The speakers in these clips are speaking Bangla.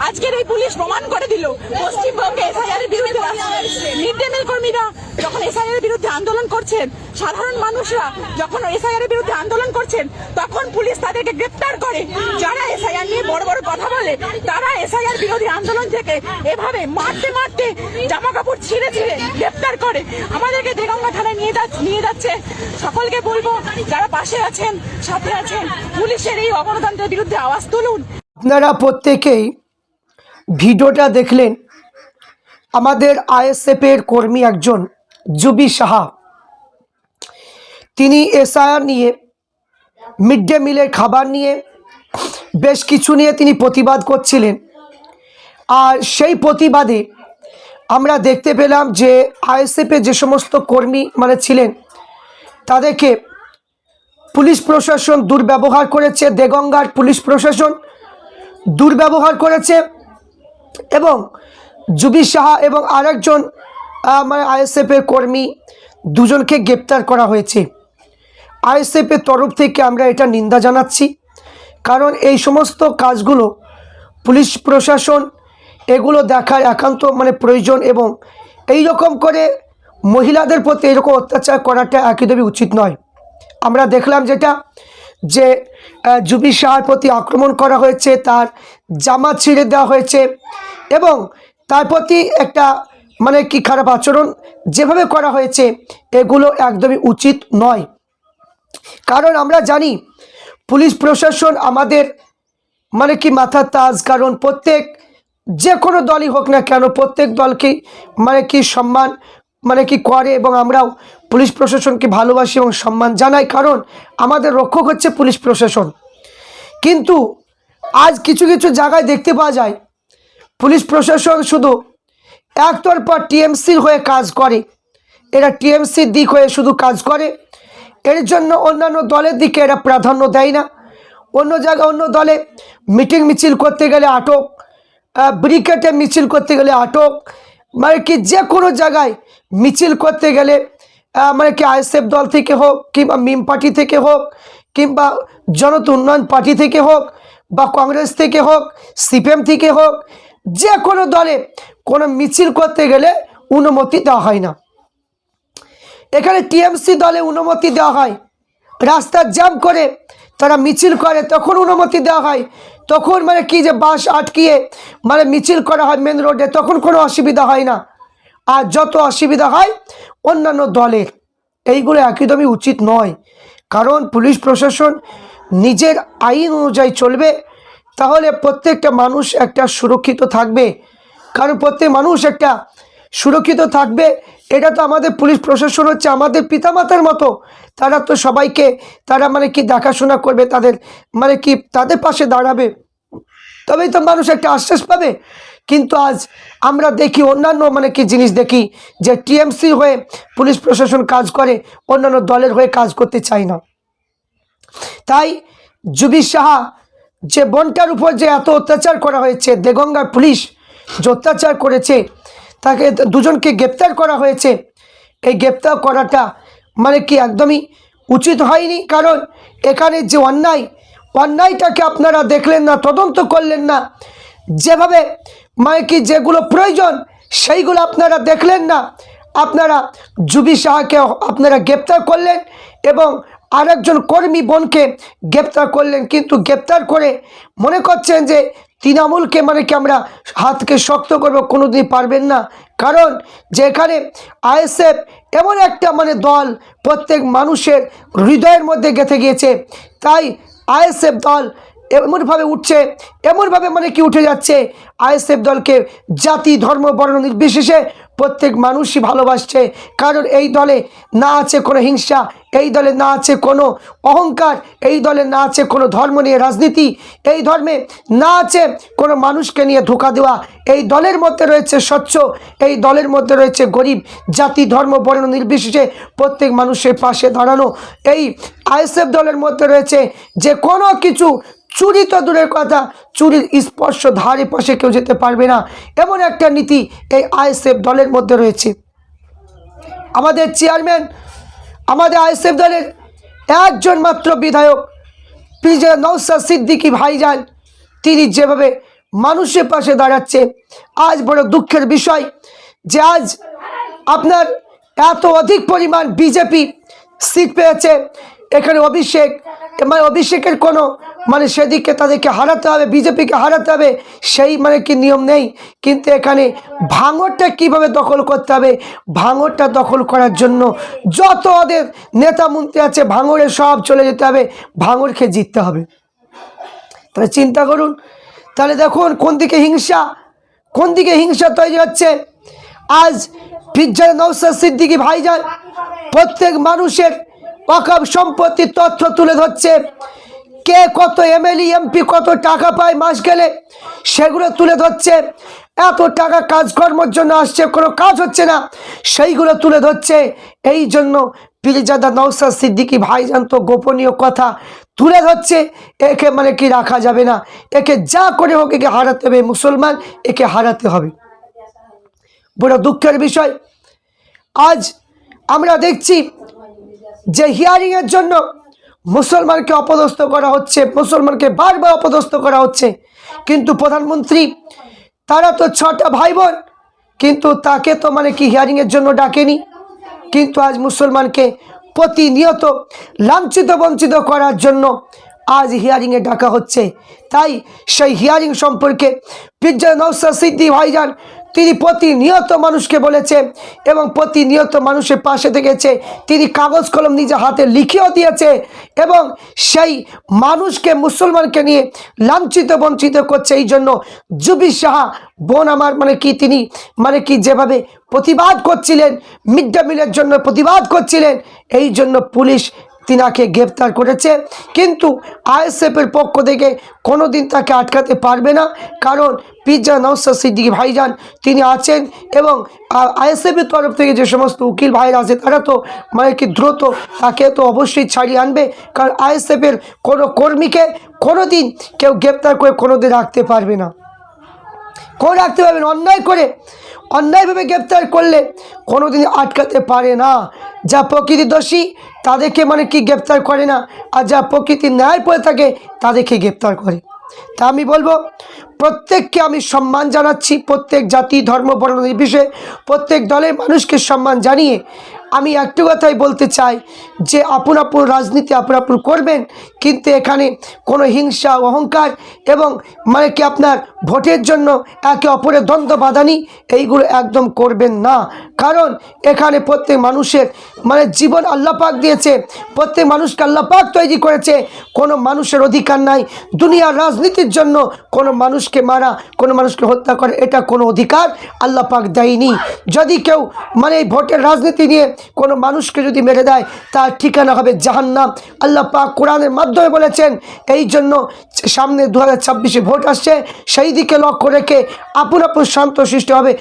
আজকের এই পুলিশ প্রমাণ করে দিল পশ্চিমবঙ্গে এসআইআর এর বিরুদ্ধে মিড ডে মিল কর্মীরা যখন এসআইআর এর বিরুদ্ধে আন্দোলন করছেন, সাধারণ মানুষরা যখন এসআইআর এর বিরুদ্ধে আন্দোলন করছেন, তখন পুলিশ তাদেরকে গ্রেফতার করে। যারা এসআইআর নিয়ে বড় বড় কথা বলে তারা এসআইআর বিরোধী আন্দোলন থেকে এভাবে মারতে মারতে জামা কাপড় ছিঁড়ে ছিঁড়ে গ্রেফতার করে আমাদেরকে দেগঙ্গা থানায় নিয়ে যাচ্ছে। সকলকে বলবো যারা পাশে আছেন, সাথে আছেন, পুলিশের এই অগণতন্ত্রের বিরুদ্ধে আওয়াজ তুলুন। আপনারা প্রত্যেকেই ভিডিওটা দেখলেন। আমাদের আইএসএফ এর কর্মী একজন জুবি সাহা, তিনি এসআইআর নিয়ে, মিড ডে মিলের খাবার নিয়ে, বেশ কিছু নিয়ে তিনি প্রতিবাদ করছিলেন। আর সেই প্রতিবাদে আমরা দেখতে পেলাম যে আইএসএফে যে সমস্ত কর্মী ছিলেন তাদেরকে পুলিশ প্রশাসন দুর্ব্যবহার করেছে, দেগঙ্গার পুলিশ প্রশাসন দুর্ব্যবহার করেছে এবং জুবি সাহা এবং আরেকজন আইএসএফের কর্মী দুজনকে গ্রেপ্তার করা হয়েছে। আইএসএফের তরফ থেকে আমরা এটা নিন্দা জানাচ্ছি, কারণ এই সমস্ত কাজগুলো পুলিশ প্রশাসন এগুলো দেখার একান্ত প্রয়োজন এবং এই রকম করে মহিলাদের প্রতি এরকম অত্যাচার করাটা একদমই উচিত নয়। আমরা দেখলাম যেটা যে জুবি সাহার প্রতি আক্রমণ করা হয়েছে, তার জামা ছিঁড়ে দেওয়া হয়েছে এবং তার প্রতি একটা কি খারাপ আচরণ যেভাবে করা হয়েছে এগুলো একদমই উচিত নয়। কারণ আমরা জানি পুলিশ প্রশাসন আমাদের কি মাথার তাজ, কারণ প্রত্যেক যে কোনো দলই হোক না কেন প্রত্যেক দলকেই কি সম্মান কি করে এবং আমরাও পুলিশ প্রশাসনকে ভালোবাসি এবং সম্মান জানাই, কারণ আমাদের রক্ষক হচ্ছে পুলিশ প্রশাসন। কিন্তু আজ কিছু কিছু জায়গায় দেখতে পাওয়া যায় পুলিশ প্রশাসন শুধু একতরফা টিএমসির হয়ে কাজ করে, এরা টিএমসির দিক হয়ে শুধু কাজ করে, এর জন্য অন্যান্য দলের দিকে এরা প্রাধান্য দেয় না। অন্য জায়গায় অন্য দলে মিটিং মিছিল করতে গেলে আটক, ব্রিকেটে মিছিল করতে গেলে আটক, যে কোনো জায়গায় মিছিল করতে গেলে আইএসএফ দল থেকে হোক কিংবা মিম পার্টি থেকে হোক কিংবা জনতা উন্নয়ন পার্টি থেকে হোক বা কংগ্রেস থেকে হোক, সিপিএম থেকে হোক, যে কোনো দলে কোনো মিছিল করতে গেলে অনুমতি দেওয়া হয় না। এখানে টিএমসি দলে অনুমতি দেওয়া হয়, রাস্তা জ্যাম করে তারা মিছিল করে তখন অনুমতি দেওয়া হয়, তখন যে বাস আটকিয়ে মিছিল করা হয় মেন রোডে, তখন কোনো অসুবিধা হয় না। আর যত অসুবিধা হয় অন্যান্য দলের, এইগুলো একদমই উচিত নয়। কারণ পুলিশ প্রশাসন নিজের আইন অনুযায়ী চলবে, তাহলে প্রত্যেকটা মানুষ একটা সুরক্ষিত থাকবে। কারণ প্রত্যেক মানুষ একটা সুরক্ষিত থাকবে, এটা তো আমাদের পুলিশ প্রশাসন হচ্ছে আমাদের পিতামাতার মতো, তারা তো সবাইকে তারা দেখাশোনা করবে, তাদের তাদের পাশে দাঁড়াবে, তবেই তো মানুষ একটা আশ্বাস পাবে। কিন্তু আজ আমরা দেখি অন্যান্য জিনিস দেখি যে টিএমসি হয়ে পুলিশ প্রশাসন কাজ করে, অন্যান্য দলের হয়ে কাজ করতে চায় না। তাই জুবি সাহা যে বোনটার উপর যে এত অত্যাচার করা হয়েছে, দেগঙ্গার পুলিশ যে অত্যাচার করেছে, তাকে দুজনকে গ্রেপ্তার করা হয়েছে, এই গ্রেপ্তার করাটা একদমই উচিত হয়নি। কারণ এখানে যে অন্যায়টাকে আপনারা দেখলেন না, তদন্ত করলেন না, যেভাবে যেগুলো প্রয়োজন সেইগুলো আপনারা দেখলেন না। আপনারা জুবি সাহাকে আপনারা গ্রেপ্তার করলেন এবং আরেকজন কর্মী বোনকে গ্রেপ্তার করলেন, কিন্তু গ্রেপ্তার করে মনে করছেন যে তৃণমূলকে আমরা হাতকে শক্ত করব, কোনোদিনই পারবেন না। কারণ যেখানে আইএসএফ এমন একটা দল প্রত্যেক মানুষের হৃদয়ের মধ্যে গেঁথে গিয়েছে, তাই আইএসএফ দল এমনভাবে উঠছে, এমনভাবে উঠে যাচ্ছে, আইএসএফ দলকে জাতি ধর্ম বর্ণ নির্বিশেষে প্রত্যেক মানুষই ভালোবাসছে। কারণ এই দলে না আছে কোনো হিংসা, এই দলে না আছে কোনো অহংকার, এই দলে না আছে কোনো ধর্ম নিয়ে রাজনীতি, এই ধর্মে না আছে কোনো মানুষকে নিয়ে ধোঁকা দেওয়া। এই দলের মধ্যে রয়েছে স্বচ্ছ, এই দলের মধ্যে রয়েছে গরিব, জাতি ধর্ম বর্ণ নির্বিশেষে প্রত্যেক মানুষের পাশে দাঁড়ানো। এই আইএসএফ দলের মধ্যে রয়েছে যে কোনো কিছু চুরি তো দূরের কথা, চুরির স্পর্শ ধারে পাশে কেউ যেতে পারবে না, এমন একটা নীতি এই আইএসএফ দলের মধ্যে রয়েছে। আমাদের চেয়ারম্যান, আমাদের আইএসএফ দলের একজন মাত্র বিধায়ক পিজে নওশাদ সিদ্দিকী ভাইজান, তিনি যেভাবে মানুষের পাশে দাঁড়াচ্ছে। আজ বড় দুঃখের বিষয় যে আজ আপনার এত অধিক পরিমাণ বিজেপি সিট পেয়েছে, এখানে অভিষেকের কোনো সেদিকে তাদেরকে হারাতে হবে, বিজেপিকে হারাতে হবে সেই কি নিয়ম নেই। কিন্তু এখানে ভাঙড়টা কিভাবে দখল করতে হবে, ভাঙড়টা দখল করার জন্য যত ওদের নেতা মন্ত্রী আছে ভাঙড়ে সব চলে যেতে হবে, ভাঙড়কে জিততে হবে। তাহলে চিন্তা করুন, তাহলে দেখুন কোন দিকে হিংসা তৈরি হচ্ছে। আজ পিজ্জার নওশাদ সিদ্দিকী ভাইজান প্রত্যেক মানুষের ওয়াকফ সম্পত্তির তথ্য তুলে ধরছে, কে কত এমএলএ এমপি কত টাকা পায় মাস গেলে সেগুলো তুলে ধরছে। এত টাকা কাজকর্মের জন্য আসছে, কোনো কাজ হচ্ছে না, সেইগুলো তুলে ধরছে। এই জন্য পীরজাদা নওশাদ সিদ্দিকী ভাইজান তো গোপনীয় কথা তুলে ধরছে। একে কি রাখা যাবে না, একে যা করে হোক একে হারাতে হবে, মুসলমান একে হারাতে হবে। বড় দুঃখের বিষয় আজ আমরা দেখছি যে হিয়ারিংয়ের জন্য মুসলমানকে অপদস্থ করা হচ্ছে, মুসলমানকে বারবার অপদস্থ করা হচ্ছে। কিন্তু প্রধানমন্ত্রী তারা তো 6টা ভাই বোন, কিন্তু তাকে তো হিয়ারিংয়ের জন্য ডাকেনি। কিন্তু আজ মুসলমানকে প্রতিনিয়ত লাঞ্ছিত বঞ্চিত করার জন্য আজ হিয়ারিংয়ে ডাকা হচ্ছে। তাই সেই হিয়ারিং সম্পর্কে পিজ্জা নওশাদ সিদ্দিকী ভাইজান তিনি প্রতিনিয়ত মানুষকে বলেছে এবং প্রতিনিয়ত মানুষের পাশে থেকেছে। তিনি কাগজ কলম নিজে হাতে লিখেও দিয়েছে এবং সেই মানুষকে মুসলমানকে নিয়ে লাঞ্ছিত বঞ্চিত করছে। এই জন্য জুবি সাহা বোন আমার তিনি যেভাবে প্রতিবাদ করছিলেন, মিড ডে মিলের জন্য প্রতিবাদ করছিলেন, এই জন্য পুলিশ তিনাকে গ্রেপ্তার করেছে। কিন্তু আইএসএফের পক্ষ থেকে কোনোদিন তাকে আটকাতে পারবে না, কারণ পিজ্জা নওশাদ সিদ্দিকী ভাইজান তিনি আছেন এবং আইএসএফের তরফ থেকে যে সমস্ত উকিল ভাইরা আছে তারা তো দ্রুত তাকে তো অবশ্যই ছাড়িয়ে আনবে। কারণ আইএসএফের কোনো কর্মীকে কোনোদিন কেউ গ্রেপ্তার করে কোনোদিন রাখতে পারবে না, রাখতে পারবে না। অন্যায়ভাবে গ্রেপ্তার করলে কোনোদিন আটকাতে পারে না। যা প্রকৃতি দোষী তাদেরকে গ্রেপ্তার করে না, আর যা প্রকৃতির ন্যায় পড়ে থাকে তাদেরকে গ্রেপ্তার করে। তা আমি বলবো প্রত্যেককে আমি সম্মান জানাচ্ছি, প্রত্যেক জাতি ধর্ম বর্ণ নির্বিশেষে প্রত্যেক দলের মানুষকে সম্মান জানিয়ে আমি একটু কথাই বলতে চাই যে আপন আপন রাজনীতি আপন করবেন, কিন্তু এখানে কোনো হিংসা অহংকার এবং আপনার ভোটের জন্য একে অপরের দ্বন্দ্ব বাঁধানি এইগুলো একদম করবেন না। কারণ এখানে প্রত্যেক মানুষের জীবন আল্লাহ পাক দিয়েছে, প্রত্যেক মানুষকে আল্লাহ পাক তৈরি করেছে। কোনো মানুষের অধিকার নাই দুনিয়ার রাজনীতির জন্য কোনো মানুষকে মারা, কোনো মানুষকে হত্যা করে, এটা কোনো অধিকার আল্লাহ পাক দেয়নি। যদি কেউ এই ভোটের রাজনীতি নিয়ে কোনো মানুষকে যদি মেরে দেয় তার ঠিকানা হবে জাহান্নাম। আল্লাহ পাক কোরআনের মাধ্যমে বলেছেন। এই জন্য সামনে 2026 ভোট আসছে, সেই দিকে লক্ষ্য রেখে আপন শান্ত সৃষ্টি হবে,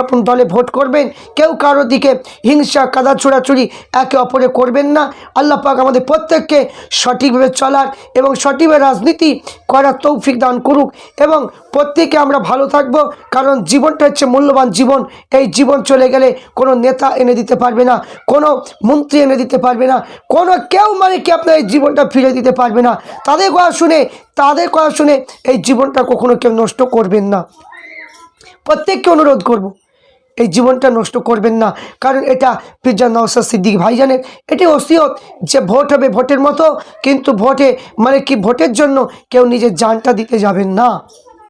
আপন দলে ভোট করবেন। কেউ কারোর দিকে হিংসা কাদা ছোড়াছুড়ি একে অপরে করবেন না। আল্লাহ পাক আমাদের প্রত্যেককে সঠিকভাবে চলার এবং সঠিকভাবে রাজনীতি করার তৌফিক দান করুক এবং প্রত্যেকে আমরা ভালো থাকবো। কারণ জীবনটা হচ্ছে মূল্যবান জীবন। এই জীবন চলে গেলে কোনো নেতা এনে দিতে পারবে না, কোনো মন্ত্রী এনে দিতে পারবে না, কোনো কেউ আপনার এই জীবনটা ফিরে দিতে পারবে না। তাদের কথা শুনে এই জীবনটা কখনো কেউ নষ্ট করবেন না। প্রত্যেককে অনুরোধ করব এই জীবনটা নষ্ট করবেন না। কারণ এটা পিজ্জা নওশাদ সিদ্দিকী ভাইজানের এটি ওসিয়ত যে ভোট হবে ভোটের মতো, কিন্তু ভোটে ভোটের জন্য কেউ নিজের জানটা দিতে যাবেন না।